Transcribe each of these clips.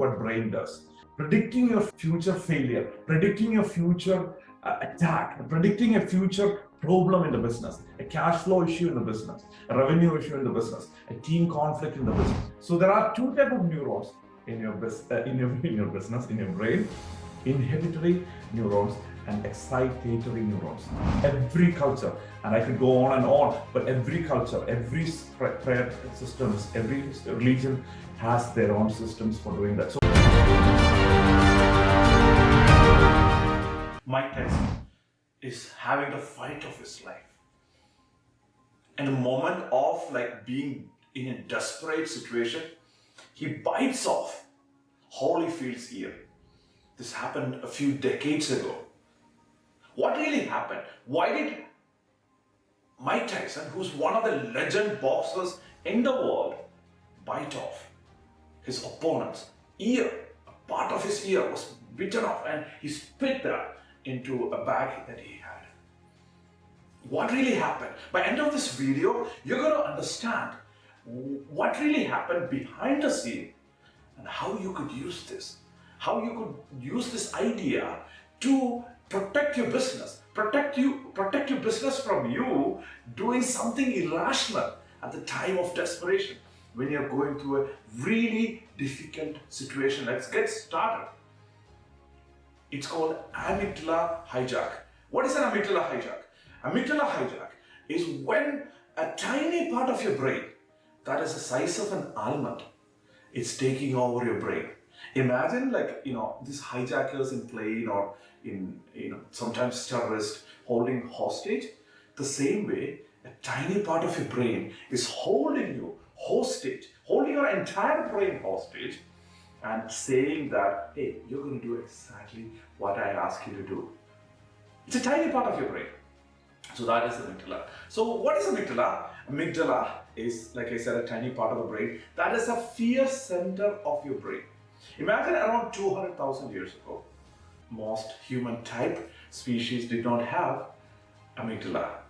what brain does. Predicting your future failure, predicting your future attack, predicting a future problem in the business, a cash flow issue in the business, a revenue issue in the business, a team conflict in the business. So there are two types of neurons in your business, in your brain: inhibitory neurons and excitatory neurons. Every culture, and I could go on and on, but every culture, every prayer systems, every religion has their own systems for doing that. So Mike Tyson is having the fight of his life. In a moment of being in a desperate situation, he bites off Holyfield's ear. This happened a few decades ago. What really happened? Why did Mike Tyson, who's one of the legend boxers in the world, bite off his opponent's ear? A part of his ear was bitten off and he spit that into a bag that he had. What really happened? By the end of this video, you're going to understand what really happened behind the scene and how you could use this. How you could use this idea to protect your business, protect your business from you doing something irrational at the time of desperation when you're going through a really difficult situation. Let's get started. It's called amygdala hijack. What is an amygdala hijack? Amygdala hijack is when a tiny part of your brain that is the size of an almond is taking over your brain. Imagine these hijackers in plane or in sometimes terrorists holding hostage. The same way, a tiny part of your brain is holding you hostage, holding your entire brain hostage and saying that, hey, you're going to do exactly what I ask you to do. It's a tiny part of your brain. So that is amygdala. So what is amygdala? Amygdala is, like I said, a tiny part of the brain. That is a fear center of your brain. Imagine around 200,000 years ago, most human type species did not have amygdala.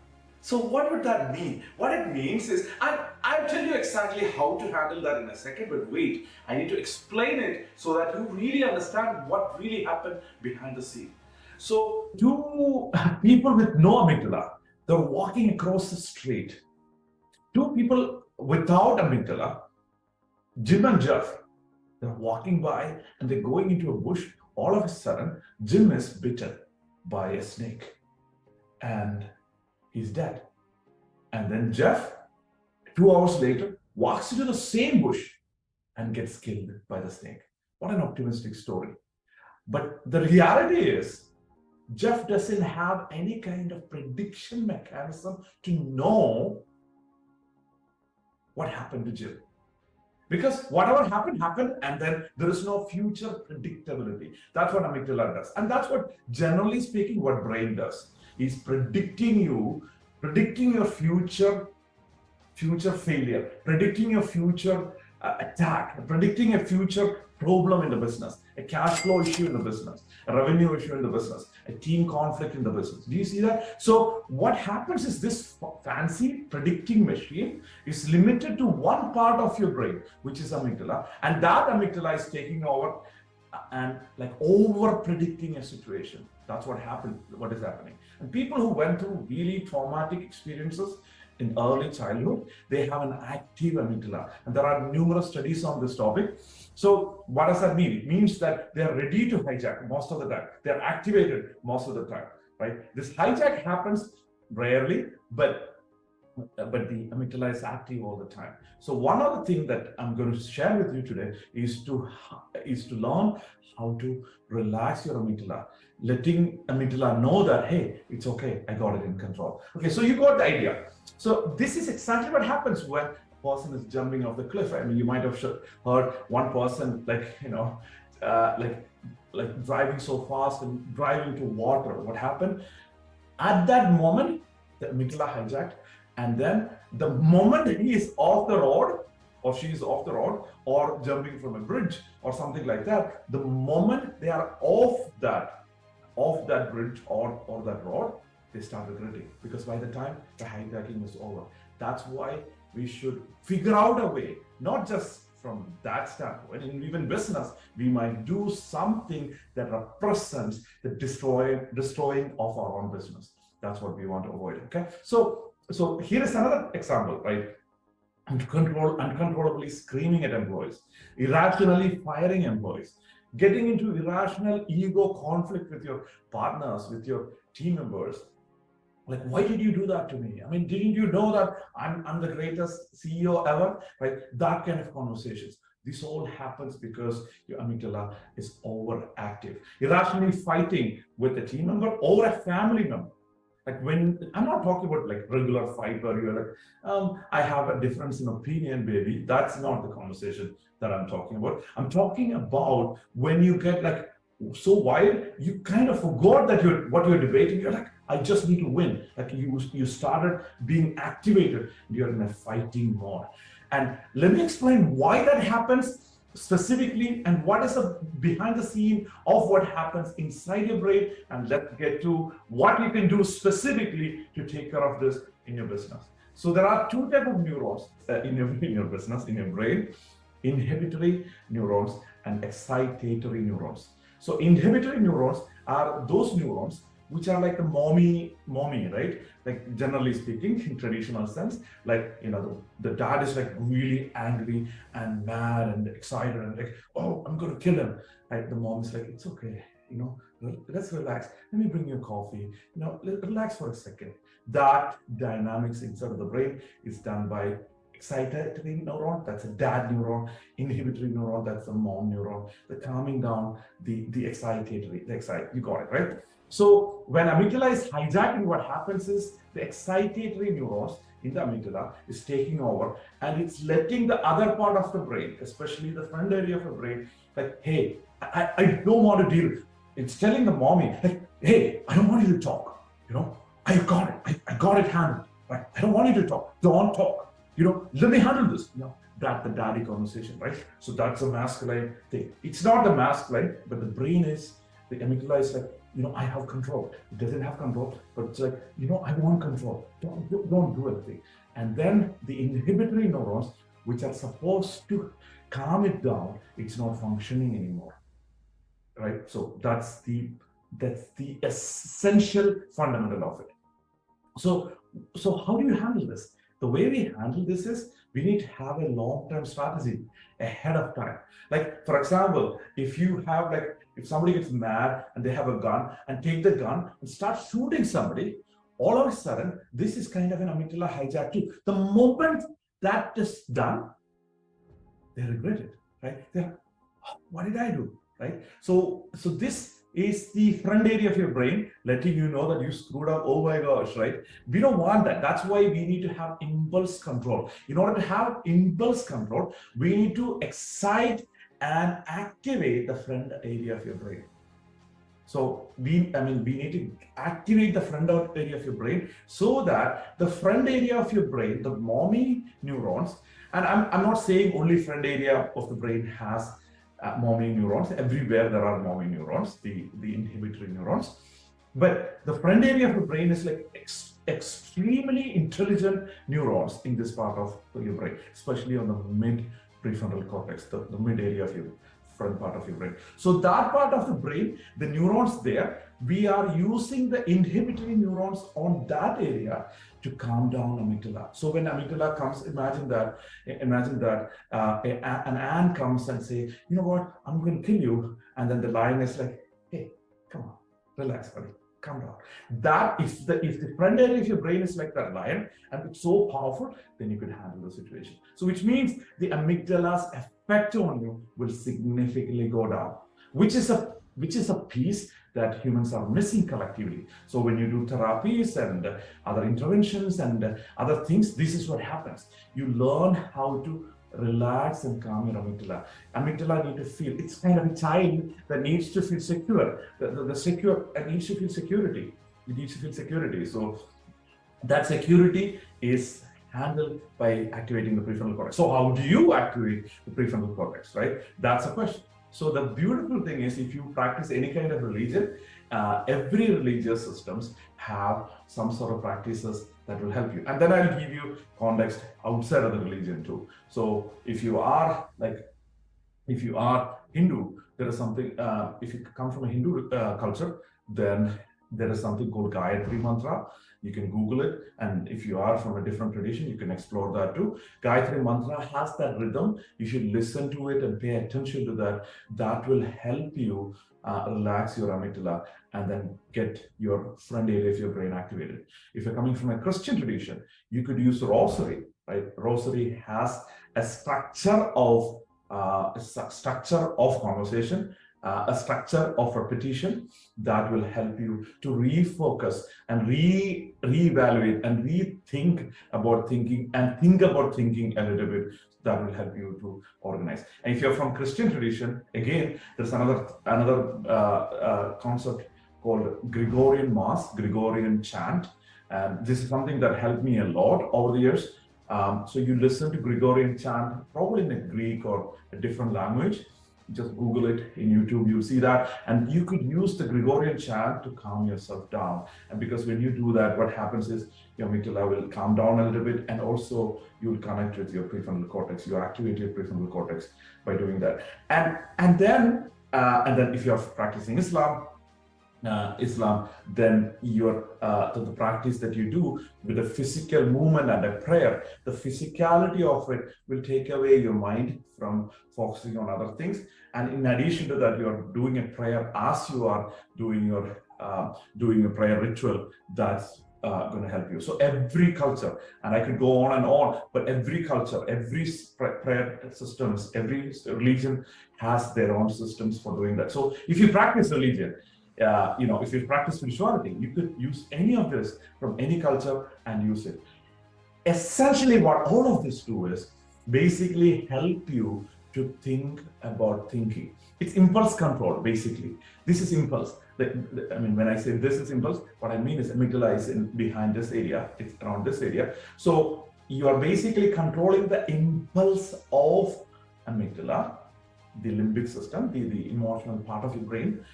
So what would that mean? What it means is, I'll tell you exactly how to handle that in a second, but wait, I need to explain it so that you really understand what really happened behind the scene. So two people with no amygdala, they're walking across the street. Two people without amygdala, Jim and Jeff, they're walking by and they're going into a bush. All of a sudden, Jim is bitten by a snake and he's dead. And then Jeff, 2 hours later, walks into the same bush and gets killed by the snake. What an optimistic story. But the reality is, Jeff doesn't have any kind of prediction mechanism to know what happened to Jim. Because whatever happened, and then there is no future predictability. That's what amygdala does. And that's what, generally speaking, what brain does. Is predicting your future failure, predicting your future attack, predicting a future problem in the business, a cash flow issue in the business, a revenue issue in the business, a team conflict in the business. Do you see that? So what happens is this fancy predicting machine is limited to one part of your brain, which is amygdala, and that amygdala is taking over and over predicting a situation. That's what is happening. And people who went through really traumatic experiences in early childhood, they have an active amygdala. And there are numerous studies on this topic. So what does that mean? It means that they're ready to hijack most of the time. They're activated most of the time, right? This hijack happens rarely, but the amygdala is active all the time. So one other thing that I'm going to share with you today is to learn how to relax your amygdala, letting amygdala know that, hey, it's okay, I got it in control. Okay, so you got the idea. So this is exactly what happens when a person is jumping off the cliff. I mean, you might have heard one person driving so fast and driving to water. What happened? At that moment, the amygdala hijacked. And then the moment he is off the road or she is off the road or jumping from a bridge or something like that, the moment they are off that bridge or that road, they start regretting, because by the time the hijacking is over. That's why we should figure out a way, not just from that standpoint. In even business, we might do something that represents the destroying of our own business. That's what we want to avoid. Okay, so here is another example, right? Uncontrollably screaming at employees, irrationally firing employees, getting into irrational ego conflict with your partners, with your team members. Like, why did you do that to me? I mean, didn't you know that I'm the greatest CEO ever? Right? That kind of conversations. This all happens because your amygdala is overactive. Irrationally fighting with a team member or a family member. Like, when I'm not talking about like regular fight where you're like, I have a difference in opinion, baby. That's not the conversation that I'm talking about. I'm talking about when you get like so wild, you kind of forgot that what you're debating. You're like, I just need to win. Like, you started being activated. You're in a fighting mode. And let me explain why that happens specifically and what is the behind the scene of what happens inside your brain, and let's get to what you can do specifically to take care of this in your business. So there are two types of neurons in your business, in your brain: inhibitory neurons and excitatory neurons. So inhibitory neurons are those neurons which are like the mommy, right? Like, generally speaking, in traditional sense, like, you know, the dad is like really angry and mad and excited and like, oh, I'm going to kill him. Right? The mom is like, it's okay, you know, let's relax. Let me bring you a coffee. You know, relax for a second. That dynamics inside of the brain is done by excitatory neuron, that's a dad neuron; inhibitory neuron, that's a mom neuron. The calming down, the excitatory, you got it, right? So when amygdala is hijacking, what happens is the excitatory neurons in the amygdala is taking over, and it's letting the other part of the brain, especially the front area of the brain, like, hey, I don't want to deal. It's telling the mommy, like, hey, I don't want you to talk. You know, I got it. I got it handled. Right? I don't want you to talk. Don't talk. You know, let me handle this. You know, that's the daddy conversation, right? So that's a masculine thing. It's not the masculine, but the brain is, the amygdala is like, you know, I have control. It doesn't have control, but it's like, you know, I want control. Don't do anything. And then the inhibitory neurons, which are supposed to calm it down, it's not functioning anymore, right? So that's the essential fundamental of it. So how do you handle this? The way we handle this is we need to have a long-term strategy ahead of time. Like, for example, if somebody gets mad and they have a gun and take the gun and start shooting somebody, all of a sudden, this is kind of an amygdala hijack too. The moment that is done, they regret it, right? They're, oh, what did I do, right? So this is the front area of your brain letting you know that you screwed up. Oh my gosh, right? We don't want that. That's why we need to have impulse control. In order to have impulse control, we need to excite and activate the front area of your brain. So we need to activate the front area of your brain so that the front area of your brain, the mommy neurons, and I'm not saying only front area of the brain has mommy neurons. Everywhere there are mommy neurons, the inhibitory neurons. But the front area of the brain is like extremely intelligent neurons in this part of your brain, especially on the mid prefrontal cortex, the mid area of your front part of your brain. So that part of the brain, the neurons there, we are using the inhibitory neurons on that area to calm down amygdala. So when amygdala comes, imagine that an ant comes and say, you know what, I'm going to kill you. And then the lion is like, hey, come on, relax, buddy, calm down. That if the front area of your brain is like that lion and it's so powerful, then you could handle the situation. So which means the amygdala's effect on you will significantly go down, which is a piece that humans are missing collectively. So when you do therapies and other interventions and other things, this is what happens. You learn how to relax and calm your amygdala. Amygdala need to feel, it's kind of a child that needs to feel secure. The secure, it needs to feel security. It needs to feel security. So that security is handled by activating the prefrontal cortex. So how do you activate the prefrontal cortex, right? That's a question. So the beautiful thing is, if you practice any kind of religion, every religious systems have some sort of practices That will help you. And then I'll give you context outside of the religion too. So if you are Hindu, there is something, if you come from a Hindu culture, then there is something called Gayatri Mantra. You can Google it. And if you are from a different tradition, you can explore that too. Gayatri Mantra has that rhythm. You should listen to it and pay attention to that. That will help you relax your amygdala and then get your front area of your brain activated. If you're coming from a Christian tradition, you could use rosary, right? Rosary has a structure of conversation, a structure of repetition that will help you to refocus and reevaluate and rethink about thinking and think about thinking a little bit. That will help you to organize. And if you're from Christian tradition, again, there's another concept called Gregorian Mass, Gregorian chant. And this is something that helped me a lot over the years. So you listen to Gregorian chant, probably in a Greek or a different language. Just Google it in YouTube, you'll see that. And you could use the Gregorian chant to calm yourself down. And because when you do that, what happens is your amygdala will calm down a little bit, and also you'll connect with your prefrontal cortex. You activate your prefrontal cortex by doing that. And then if you're practicing Islam, then the practice that you do with a physical movement and a prayer, the physicality of it will take away your mind from focusing on other things. And in addition to that, you are doing a prayer as you are doing your prayer ritual. That's going to help you. So every culture, and I could go on and on, but every culture, every prayer systems, every religion has their own systems for doing that. So if you practice religion, if you practice spirituality, you could use any of this from any culture and use it. Essentially, what all of this do is basically help you to think about thinking. It's impulse control, basically. This is impulse. When I say this is impulse, what I mean is amygdala is behind this area. It's around this area. So you are basically controlling the impulse of amygdala, the limbic system, the emotional part of your brain.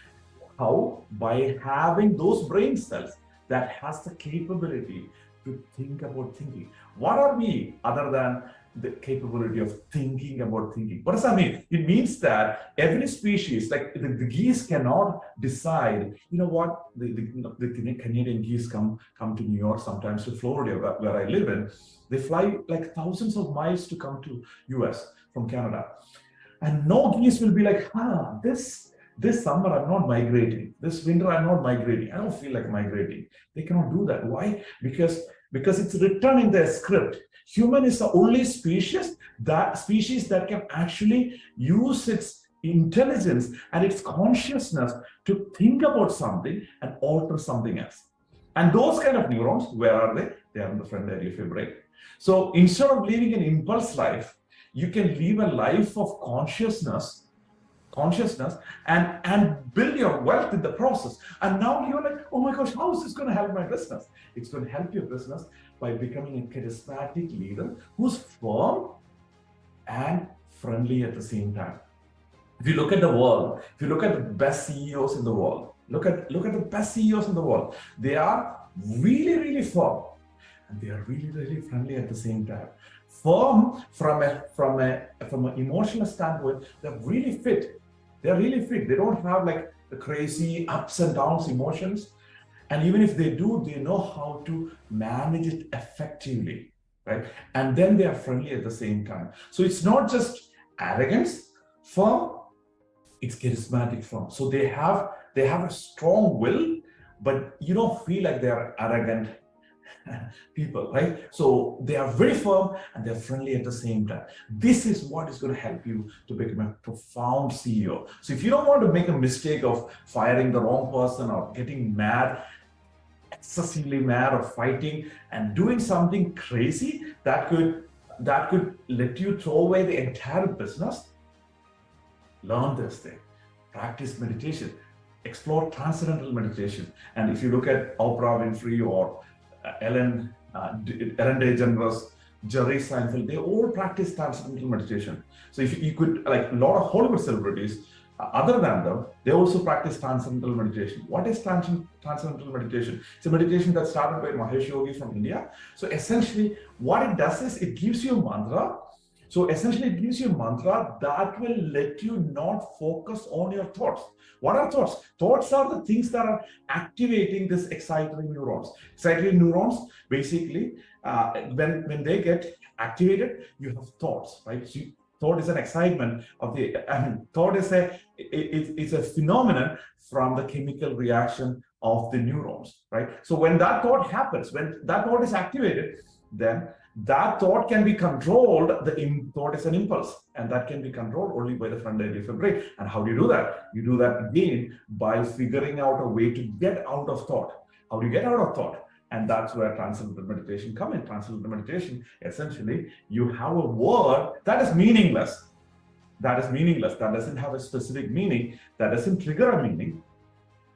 How? By having those brain cells that has the capability to think about thinking. What are we other than the capability of thinking about thinking? What does that mean? It means that every species, like the geese cannot decide, you know what, the Canadian geese come to New York, sometimes to Florida, where I live in. They fly like thousands of miles to come to US from Canada. And no geese will be like, this summer I'm not migrating. This winter I'm not migrating. I don't feel like migrating. They cannot do that. Why? Because it's written in their script. Human is the only species that can actually use its intelligence and its consciousness to think about something and alter something else. And those kind of neurons, where are they? They are in the front area of your brain. So instead of living an impulse life, you can live a life of consciousness and build your wealth in the process. And now you're like, oh my gosh, how is this going to help my business? It's going to help your business by becoming a charismatic leader who's firm and friendly at the same time. If you look at the world, if you look at the best CEOs in the world, look at the best CEOs in the world, they are really, really firm, and they are really, really friendly at the same time. Firm from an emotional standpoint, they're really fit. They're really fit. They don't have like the crazy ups and downs emotions. And even if they do, they know how to manage it effectively, right? And then they are friendly at the same time. So it's not just arrogance, firm, it's charismatic firm. So they have a strong will, but you don't feel like they are arrogant people, right? So they are very firm and they're friendly at the same time. This is what is going to help you to become a profound CEO. So if you don't want to make a mistake of firing the wrong person or getting mad, excessively mad, or fighting and doing something crazy that could let you throw away the entire business, learn this thing. Practice meditation. Explore Transcendental Meditation. And if you look at Oprah Winfrey or Ellen DeGeneres, Jerry Seinfeld, they all practice Transcendental Meditation. So if you could, like a lot of Hollywood celebrities, Other than them, they also practice transcendental meditation. What is transcendental meditation? It's a meditation that started by Mahesh Yogi from India. So essentially, what it does is it gives you a mantra. So essentially, it gives you a mantra that will let you not focus on your thoughts. What are thoughts? Thoughts are the things that are activating this excitatory neurons. Excitatory neurons, basically, when they get activated, you have thoughts, right? So thought is an excitement of the, thought is it's a phenomenon from the chemical reaction of the neurons, right? So when that thought happens, when that thought is activated, then that thought can be controlled. The thought is an impulse, and that can be controlled only by the front area of your brain. And how do you do that? You do that again by figuring out a way to get out of thought. How do you get out of thought? And that's where transcendental meditation comes in. Transcendental meditation, essentially, you have a word that is meaningless. That is meaningless. That doesn't have a specific meaning. That doesn't trigger a meaning.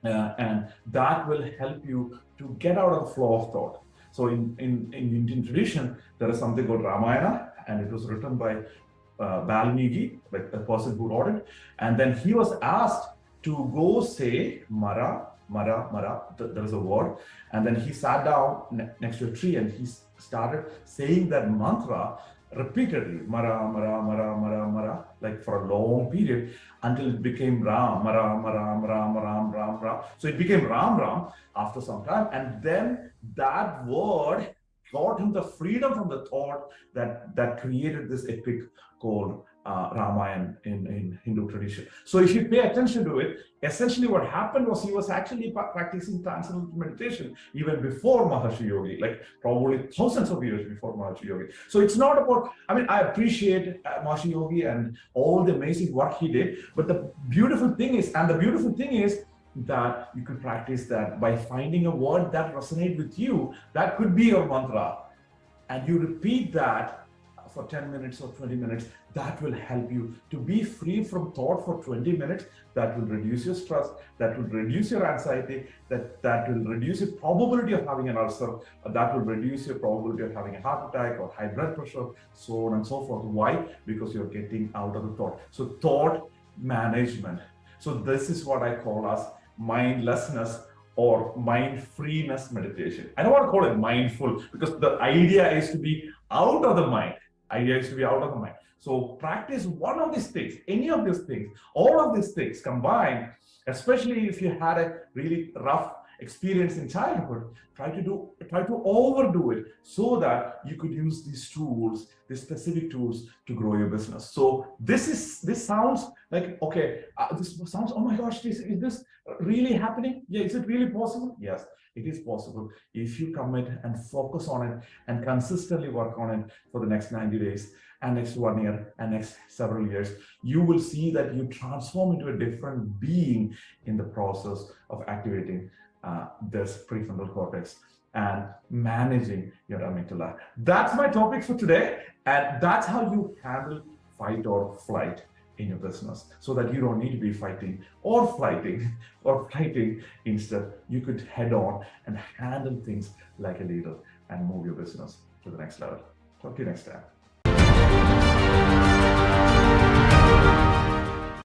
And that will help you to get out of the flow of thought. So in Indian tradition, there is something called Ramayana, and it was written by Valmiki, like the person who wrote it. And then he was asked to go say Mara, there is a word. And then he sat down next to a tree and he started saying that mantra repeatedly, Mara, like for a long period until it became Ram, Ram. So it became Ram after some time. And then that word got him the freedom from the thought that created this epic called Ramayana in Hindu tradition. So if you pay attention to it, essentially what happened was he was actually practicing transcendental meditation even before Maharishi Yogi, like probably thousands of years before Maharishi Yogi. So it's not about, I mean, I appreciate Maharishi Yogi and all the amazing work he did, but the beautiful thing is that you can practice that by finding a word that resonates with you. That could be your mantra, and you repeat that for 10 minutes or 20 minutes. That will help you to be free from thought for 20 minutes. That will reduce your stress, that will reduce your anxiety, that will reduce your probability of having an ulcer, that will reduce your probability of having a heart attack or high blood pressure, so on and so forth. Why? Because you're getting out of the thought. So thought management. So this is what I call as mindlessness or mind-freeness meditation. I don't want to call it mindful because the idea is to be out of the mind. So practice one of these things, any of these things, all of these things combined, especially if you had a really rough experience in childhood, try to overdo it so that you could use these tools, these specific tools to grow your business. So this sounds like, okay, this sounds, oh my gosh, is this really happening? Yeah, is it really possible? Yes, it is possible if you commit and focus on it and consistently work on it for the next 90 days and next 1 year and next several years. You will see that you transform into a different being in the process of activating this prefrontal cortex and managing your amygdala. That's my topic for today, and that's how you handle fight or flight in your business, so that you don't need to be fighting or flighting. Instead, you could head on and handle things like a leader and move your business to the next level. Talk to you next time.